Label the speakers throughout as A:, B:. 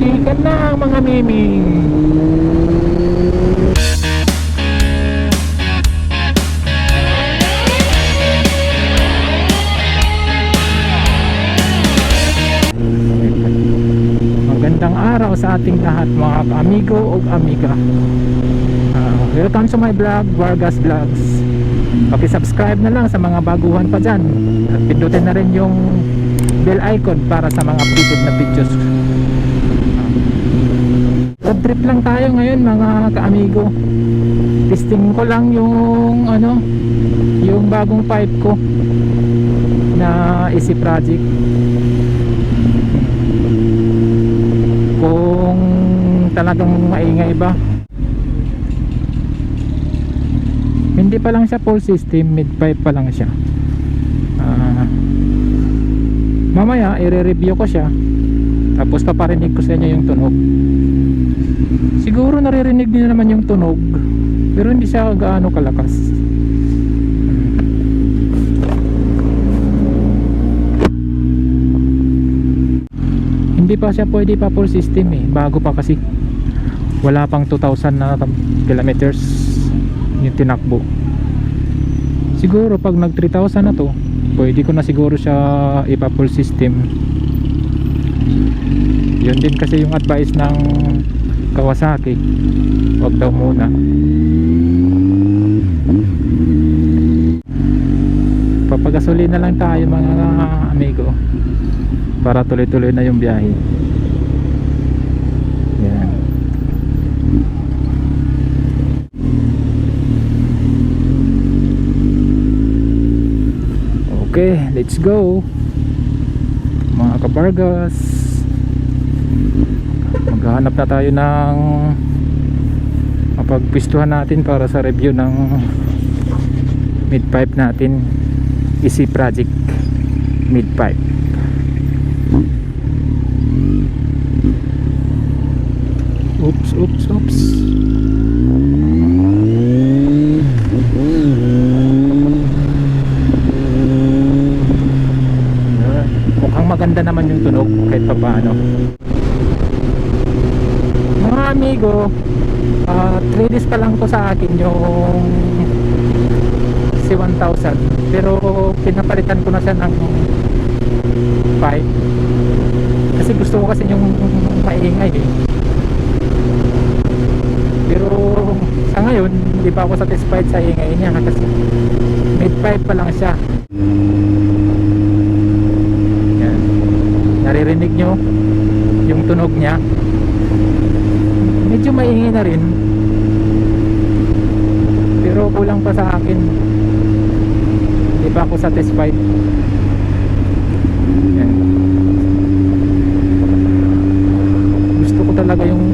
A: Muntikan na mga miming. Magandang araw sa ating lahat mga amigo o amiga. Welcome to my vlog, Vargas Vlogs. Paki-subscribe na lang sa mga baguhan pa dyan. At pindutin na rin yung bell icon para sa mga updated na videos. Road trip lang tayo ngayon mga ka-amigo. Testing ko lang yung yung bagong pipe ko na Easy Project. Kung talagang maingay ba. Hindi pa lang siya full system, mid pipe pa lang siya. Mamaya i-review ko siya, tapos paparinig ko sa inyo yung tunog. Siguro naririnig din naman yung tunog, pero hindi siya gaano kalakas. Hindi pa siya pwede pa full system eh, bago pa kasi. Wala pang 2,000 na kilometers yung tinakbo. Siguro pag nag 3,000 na to, pwede ko na siguro siya ipa full system. Yun din kasi yung advice ng Kawasaki, wag daw muna. Papagasolin na lang tayo mga amigo para tuloy-tuloy na yung biyahe. Yan. Okay, let's go mga kabargas. Maghahanap na tayo ng mapagpistuhan natin para sa review ng mid pipe natin, Easy Project mid pipe. Oops. Mukhang maganda naman yung tunog kahit pa paano. Mga amigo, 3 days pa lang to sa akin yung C1000, pero pinapalitan ko na siya ng pipe kasi gusto ko kasi yung maingay eh. Pero sa ngayon hindi pa ako satisfied sa ingay niya kasi mid pipe pa lang siya. Yan. Naririnig nyo yung tunog niya, medyo maingay na rin, pero kulang pa sa akin, hindi pa ako satisfied. Yan. Gusto ko talaga yung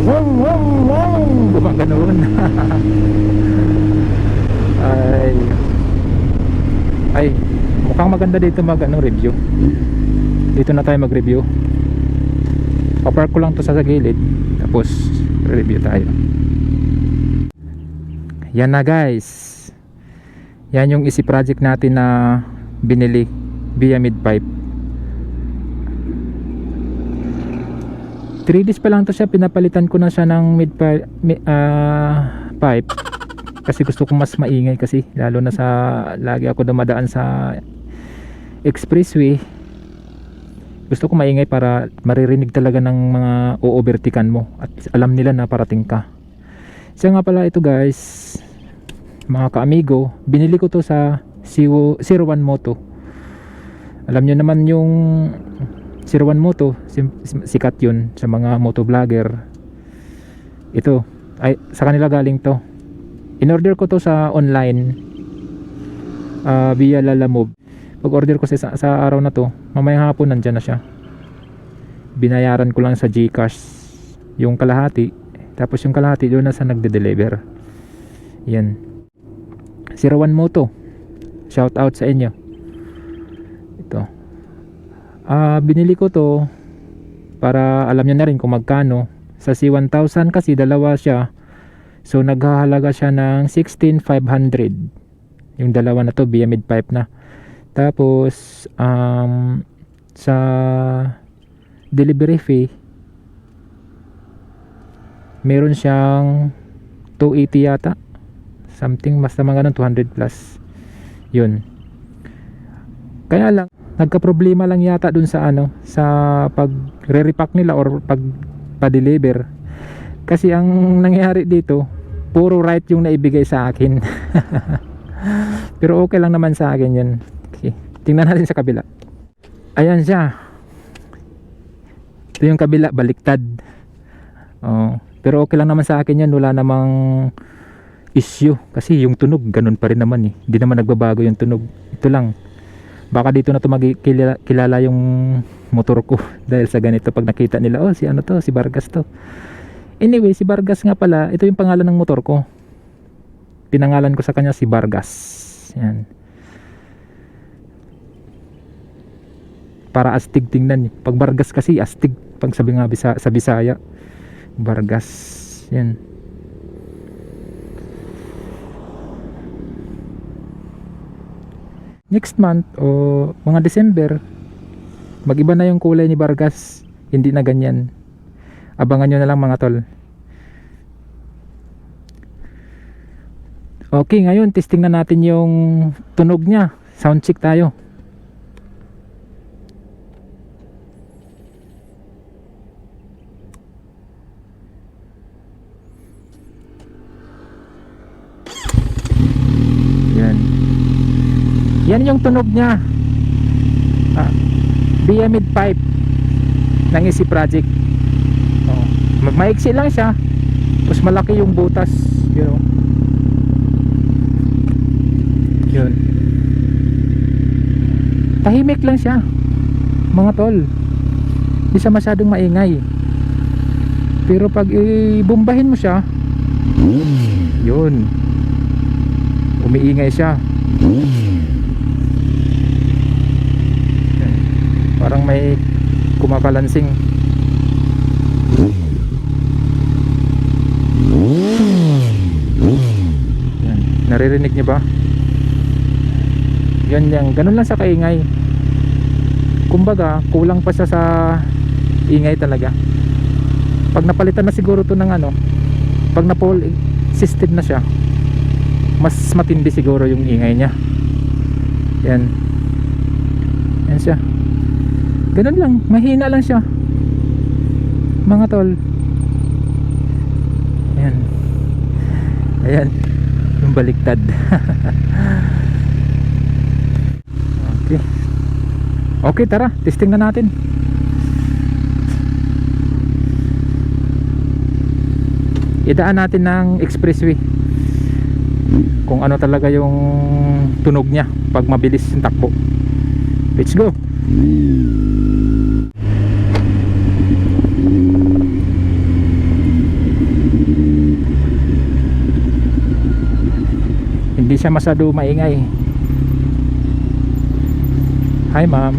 A: wow gumaganoon. ay mukhang maganda dito review. Dito na tayo mag review. Papark ko lang to sa gilid, tapos review tayo. Yan na guys, yan yung Easy Project natin na binili via mid pipe. 3 days pa lang to siya, pinapalitan ko na siya ng mid pipe kasi gusto ko mas maingay, kasi lalo na sa lagi ako dumadaan sa expressway. Gusto ko maingay para maririnig talaga ng mga o-overtaken mo at alam nila na parating ka. Siya nga pala ito guys, mga ka-amigo, binili ko to sa 01 Moto. Alam nyo naman yung 01 Moto, sikat yun sa mga moto vlogger. Ito ay sa kanila galing to. In-order ko to sa online via Lalamove. Pag order ko sa araw na to, mamayang hapon nandyan na siya. Binayaran ko lang sa GCash yung kalahati, tapos yung kalahati doon na sa nagde-deliver. Yan, 01 Moto, shout out sa inyo. Ito, binili ko to para alam nyo na rin kung magkano. Sa C1000 kasi dalawa siya, so naghahalaga siya ng 16,500 yung dalawa na to via mid pipe na. Tapos sa delivery fee meron siyang 280 yata, something, basta mga ganun, 200 plus yun. Kaya lang nagka-problema lang yata dun sa ano, sa pag re-repack nila or pag pa-deliver, kasi ang nangyari dito, puro right yung naibigay sa akin. Pero okay lang naman sa akin yun. Okay, tingnan natin sa kabila. Ayan siya, ito yung kabila, baliktad. Oh, pero okay lang naman sa akin yan, wala namang issue kasi yung tunog ganun pa rin naman eh, hindi naman nagbabago yung tunog. Ito lang, baka dito na to kilala yung motor ko dahil sa ganito, pag nakita nila, oh si ano to, si Vargas to. Anyway, si Vargas nga pala, ito yung pangalan ng motor ko, pinangalan ko sa kanya si Vargas. Yan, para astig tingnan. Pag Vargas kasi astig, pag sabi nga sa Bisaya, Vargas. Yan. Next month o mga December, mag-iba na yung kulay ni Vargas, hindi na ganyan. Abangan nyo na lang mga tol. Okay, ngayon testing na natin yung tunog nya. Sound check tayo. Yan yung tunog niya. Diamid pipe ng Easy Project. Oh, maiksi lang siya, tapos malaki yung butas, you know. Yun, tahimik lang siya mga tol, hindi siya masyadong maingay. Pero pag ibumbahin mo siya, yun, umiingay siya. Parang may kumakalansing. Yan, naririnig niyo ba? Yan yan, ganun lang sa kaingay. Kumbaga kulang pa siya sa ingay talaga. Pag napalitan na siguro to ng ano, pag na full system na siya, mas matindi siguro yung ingay niya. Yan, yan siya. Ganun lang, mahina lang siya mga tol. Ayan, ayan yung baliktad. Okay, okay, tara, testing na natin. Idaan natin ng expressway kung ano talaga yung tunog niya pag mabilis yung takbo. Let's go. Hindi siya masyado maingay. Hi ma'am.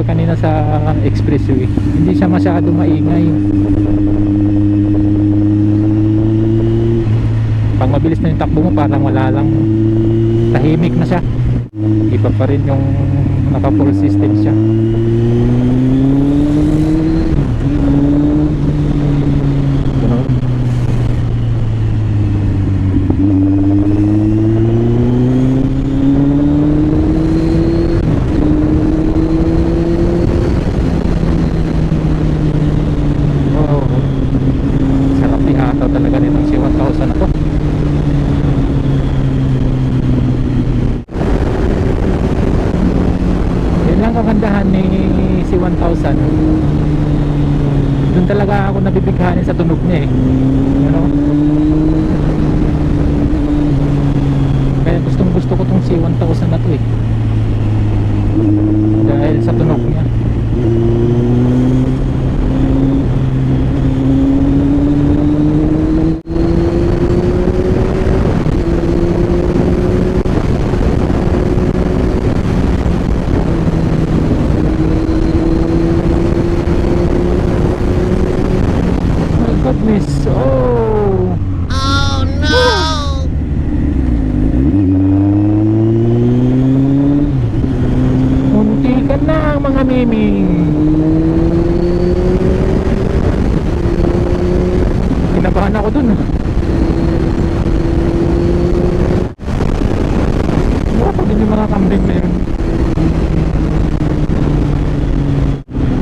A: kanina sa expressway. Hindi siya masyado maingay. Pag mabilis na yung takbo mo, parang wala lang, tahimik na siya. Iba pa rin yung naka full system siya. Oh, sarap ni ataw talaga nitong si 1000 na to. Yan lang kagandahan ni si 1000. Doon talaga ako nabibighanin sa tunog niya eh. Ano? Kaya gustong gusto ko tong si 1000 na to eh. Dahil sa tunog niya. Goodness, oh!
B: Oh no!
A: Muntikan na ang mga miming. Kinabahan ako dun. Wala din yung mga kambing na yun.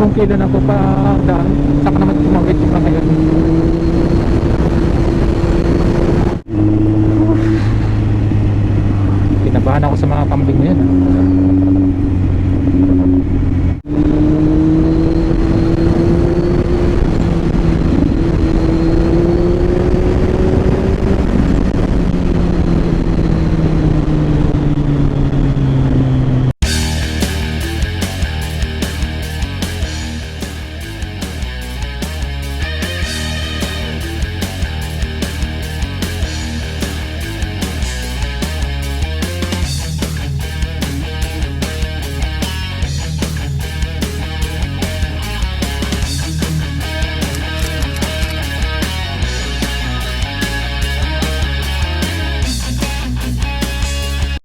A: Kung kailan ako pa daan, saka naman tumawid yung mga yun. Kinabahan ako sa mga kambing na yun.